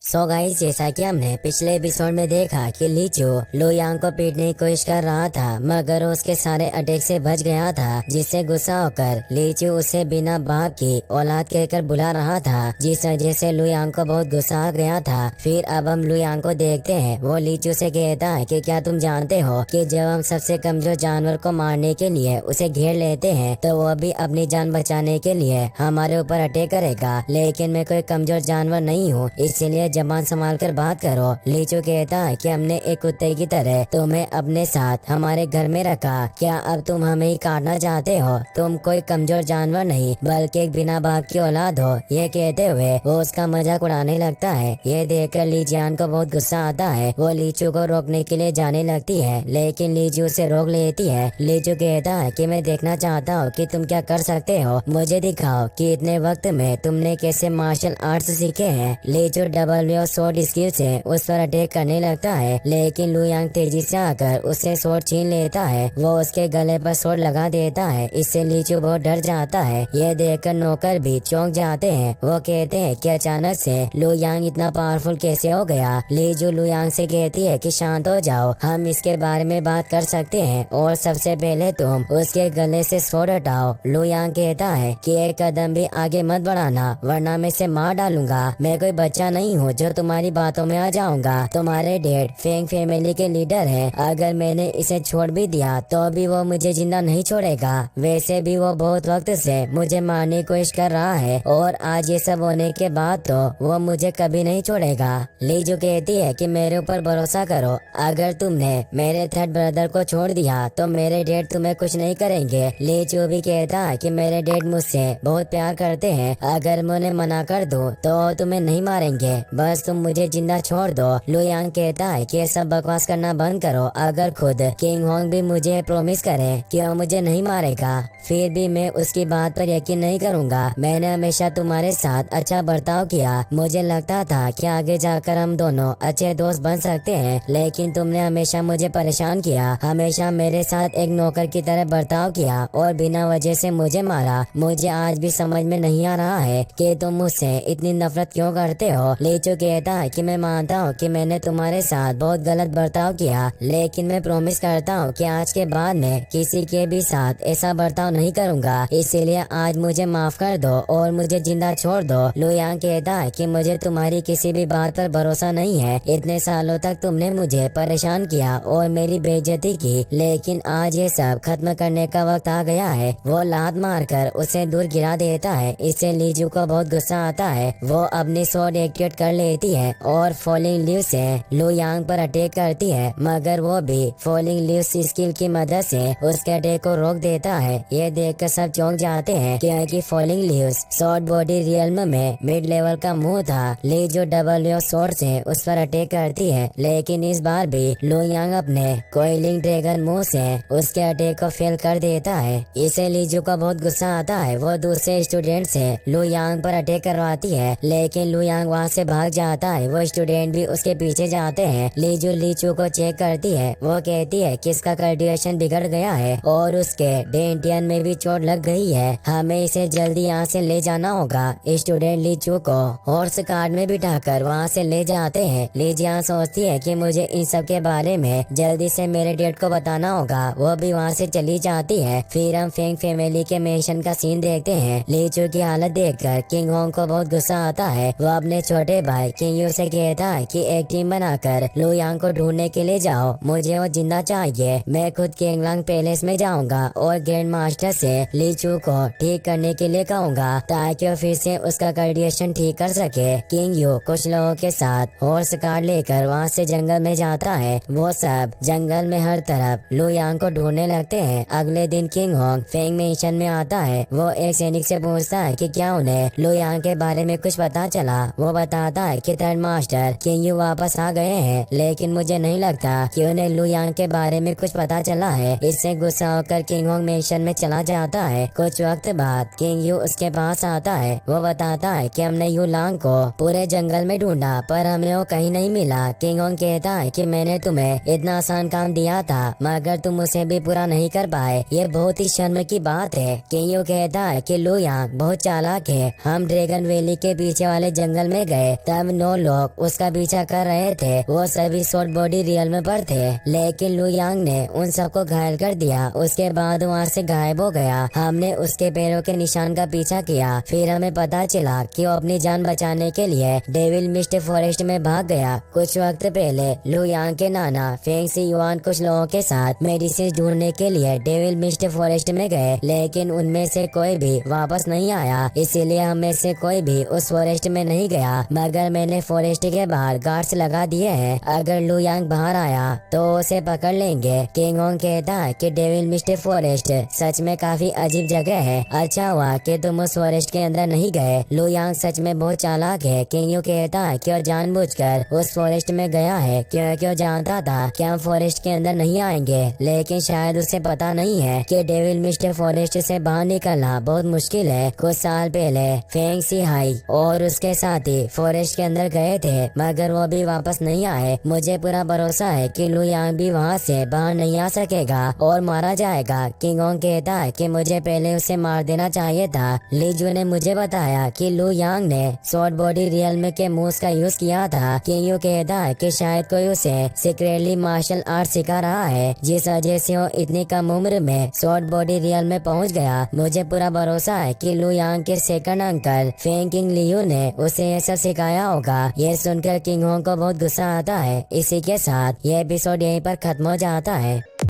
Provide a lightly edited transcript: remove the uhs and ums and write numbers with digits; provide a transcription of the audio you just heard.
So guys, जैसा कि हमने पिछले एपिसोड में देखा कि लीचू लू यांग को पीटने की कोशिश कर रहा था, मगर वो उसके सारे अटैक से बच गया था, जिससे गुस्सा होकर लीचू उसे बिना बाप की औलाद कहकर बुला रहा था, जिस वजह से लू यांग को बहुत गुस्सा आ गया था। फिर अब हम लू यांग को देखते हैं। वो लीचू से कहता है कि क्या तुम जानते हो कि जब हम सबसे कमजोर जानवर को मारने के लिए उसे घेर लेते हैं तो वो भी अपनी जान बचाने के लिए हमारे ऊपर अटैक करेगा, लेकिन मैं कोई कमजोर जानवर नहीं हूँ, इसलिए जबान संभाल कर बात करो। लीचू कहता है कि हमने एक कुत्ते की तरह तुम्हें अपने साथ हमारे घर में रखा, क्या अब तुम हमें ही काटना चाहते हो? तुम कोई कमजोर जानवर नहीं बल्कि एक बिना बाप की औलाद हो। ये कहते हुए वो उसका मजाक उड़ाने लगता है। ये देखकर लीजियान को बहुत गुस्सा आता है। वो लीचू को रोकने के लिए जाने लगती है, लेकिन लीचू उसे रोक लेती है। लीचू कहता है कि मैं देखना चाहता हूँ कि तुम क्या कर सकते हो, मुझे दिखाओ कि इतने वक्त में तुमने कैसे मार्शल आर्ट्स सीखे हैं। लीचू डबल स्वॉर्ड स्किल से उस पर अटैक करने लगता है, लेकिन लू यांग तेजी से आकर उससे स्वॉर्ड छीन लेता है। वो उसके गले पर स्वॉर्ड लगा देता है। इससे लीचू बहुत डर जाता है। यह देखकर नौकर भी चौंक जाते हैं। वो कहते हैं कि अचानक से लू यांग इतना पावरफुल कैसे हो गया। लीचू लू यांग से कहती है कि शांत हो जाओ, हम इसके बारे में बात कर सकते हैं, और सबसे पहले तुम उसके गले से स्वॉर्ड हटाओ। लू यांग कहता है कि एक कदम भी आगे मत बढ़ाना, वरना मैं इसे मार डालूंगा। मैं कोई बच्चा नहीं हूँ जो तुम्हारी बातों में आ जाऊंगा। तुम्हारे डैड फेंग फैमिली के लीडर हैं। अगर मैंने इसे छोड़ भी दिया तो भी वो मुझे जिंदा नहीं छोड़ेगा। वैसे भी वो बहुत वक्त से मुझे मारने की कोशिश कर रहा है, और आज ये सब होने के बाद तो वो मुझे कभी नहीं छोड़ेगा। लीजू कहती है कि मेरे ऊपर भरोसा करो, अगर तुमने मेरे थर्ड ब्रदर को छोड़ दिया तो मेरे डैड तुम्हें कुछ नहीं करेंगे। लीजू भी कहता है कि मेरे डैड मुझसे बहुत प्यार करते हैं, अगर मैं उन्हें मना कर दूं तो तुम्हें नहीं मारेंगे, बस तुम मुझे जिंदा छोड़ दो। लू यांग कहता है कि सब बकवास करना बंद करो, अगर खुद किंग होंग भी मुझे प्रॉमिस करे कि वो मुझे नहीं मारेगा, फिर भी मैं उसकी बात पर यकीन नहीं करूंगा। मैंने हमेशा तुम्हारे साथ अच्छा बर्ताव किया, मुझे लगता था कि आगे जाकर हम दोनों अच्छे दोस्त बन सकते हैं, लेकिन तुमने हमेशा मुझे परेशान किया, हमेशा मेरे साथ एक नौकर की तरह बर्ताव किया और बिना वजह से मुझे मारा। मुझे आज भी समझ में नहीं आ रहा है कि तुम मुझसे इतनी नफरत क्यों करते हो। लीचू कहता है कि मैं मानता हूँ कि मैंने तुम्हारे साथ बहुत गलत बर्ताव किया, लेकिन मैं प्रॉमिस करता हूँ कि आज के बाद मैं किसी के भी साथ ऐसा बर्ताव नहीं करूँगा, इसीलिए आज मुझे माफ कर दो और मुझे जिंदा छोड़ दो। लू यांग कहता है कि मुझे तुम्हारी किसी भी बात पर भरोसा नहीं है। इतने सालों तक तुमने मुझे परेशान किया और मेरी बेइज्जती की, लेकिन आज ये सब खत्म करने का वक्त आ गया है। वो लात मारकर उसे दूर गिरा देता है। इससे लीजू को बहुत गुस्सा आता है। वो अपनी स्वॉर्ड एक्टिवेट कर लेती है और फॉलिंग लीव से लू यांग पर अटैक करती है, मगर वो भी फॉलिंग लीव्स स्किल की मदद से उसके अटैक को रोक देता है। ये देखकर सब चौंक जाते हैं क्योंकि falling leaves short body realm में मिड लेवल का मुंह था। ली जो डबल स्वॉर्ड से उस पर अटैक करती है, लेकिन इस बार भी लू यांग अपने कोइलिंग ड्रैगन मुंह से उसके अटैक को फेल कर देता है। इसे लीजू को बहुत गुस्सा आता है। वो दूसरे स्टूडेंट से लू यांग पर अटैक करवाती है, लेकिन लू यांग वहाँ से भाग जाता है। वो स्टूडेंट भी उसके पीछे जाते हैं। लीजू लीचू को चेक करती है। वो कहती है कि इसका कल्टीवेशन बिगड़ गया है और उसके डेंटियन में भी चोट लग गई है, हमें इसे जल्दी यहाँ से ले जाना होगा। स्टूडेंट लीचू को हॉर्स कार्ड में बिठाकर वहाँ से ले जाते हैं। लीजिया सोचती है कि मुझे इन सब के बारे में जल्दी से मेरे डैड को बताना होगा। वो भी वहाँ से चली जाती है। फिर हम फेंग फैमिली के मेंशन का सीन देखते हैं। लीचू की हालत देखकर किंग होंग को बहुत गुस्सा आता है। वो अपने छोटे भाई किंग यू से कहता है कि एक टीम बनाकर लू यांग को ढूंढने के लिए जाओ, मुझे वो जिंदा चाहिए। मैं खुद किंगलांग पैलेस में जाऊंगा और ग्रैंड मास्टर से लीचू को ठीक करने के लिए कहूंगा, ताकि वो फिर से उसका कल्टीवेशन ठीक कर सके। किंग यू कुछ लोगों के साथ हॉर्स कार्ड लेकर वहाँ से जंगल में जाता है। वो सब जंगल में हर तरफ लू यांग को ढूंढने लगते हैं। अगले दिन किंग होंग फेंग मेंशन में आता है। वो एक सैनिक से पूछता है कि क्या उन्हें लू यांग के बारे में कुछ पता चला। वो बताता है कि थर्ड मास्टर किंग यू वापस आ गए हैं, लेकिन मुझे नहीं लगता कि उन्हें लू यांग के बारे में कुछ पता चला है। इससे गुस्सा होकर किंग होंग मेंशन में चला जाता है। कुछ वक्त बाद किंग यू उसके पास आता है। वो बताता है कि हमने यू लांग को पूरे जंगल में ढूंढा, पर हमें वो कहीं नहीं मिला। किंग होंग कहता है कि मैंने तुम्हें इतना आसान काम दिया था, मगर तुम उसे भी पूरा नहीं कर पाए, ये बहुत ही शर्म की बात है। किंग यू कहता है कि लू यांग बहुत चालाक है। हम ड्रैगन वैली के पीछे वाले जंगल में गए, जब 9 लोग उसका पीछा कर रहे थे वो सभी शॉर्ट बॉडी रियल में पर थे, लेकिन लू यांग ने उन सबको घायल कर दिया। उसके बाद वहाँ से गायब हो गया। हमने उसके पैरों के निशान का पीछा किया, फिर हमें पता चला कि वो अपनी जान बचाने के लिए डेविल मिस्ट फॉरेस्ट में भाग गया। कुछ वक्त पहले लू यांग के नाना फेंग सी युआन कुछ लोगों के साथ मेडिसिन ढूंढने के लिए डेविल मिस्ट फॉरेस्ट में गए, लेकिन उनमें से कोई भी वापस नहीं आया, इसीलिए हम में से कोई भी उस फॉरेस्ट में नहीं गया। मगर मैंने फॉरेस्ट के बाहर गार्ड्स लगा दिए हैं, अगर लू यांग बाहर आया तो उसे पकड़ लेंगे। किंग होंग कहता है कि डेविल मिस्ट फॉरेस्ट सच में काफी अजीब जगह है। अच्छा हुआ कि तुम उस फॉरेस्ट के अंदर नहीं गए। लू यांग सच में बहुत चालाक है। किंग यू कहता है कि वो जानबूझकर उस फॉरेस्ट में गया है क्योंकि वो जानता था कि हम फॉरेस्ट के अंदर नहीं आएंगे, लेकिन शायद उसे पता नहीं है कि डेविल मिस्ट फॉरेस्ट से बाहर निकलना बहुत मुश्किल है। कुछ साल पहले फेंग सी हाई और उसके साथी फॉरेस्ट के अंदर गए थे, मगर वो भी वापस नहीं आए। मुझे पूरा भरोसा है कि लू यांग भी वहाँ से बाहर नहीं आ सकेगा और मारा जाएगा। किंग होंग कहता है कि मुझे पहले उसे मार देना चाहिए था। ली जू ने मुझे बताया कि लू यांग ने शॉर्ट बॉडी रियल के मूव्स का यूज किया था। किंग यू कहता है कि शायद कोई उसे सीक्रेटली मार्शल आर्ट सिखा रहा है, जिस वजह से वो इतनी कम उम्र में शॉर्ट बॉडी रियल में पहुंच गया। मुझे पूरा भरोसा है कि लू यांग के second uncle Feng king Liu ने उसे ये सब सिखाया होगा। ये सुनकर किंग होंग को बहुत गुस्सा आता है। इसी के साथ ये एपिसोड यहीं पर खत्म हो जाता है।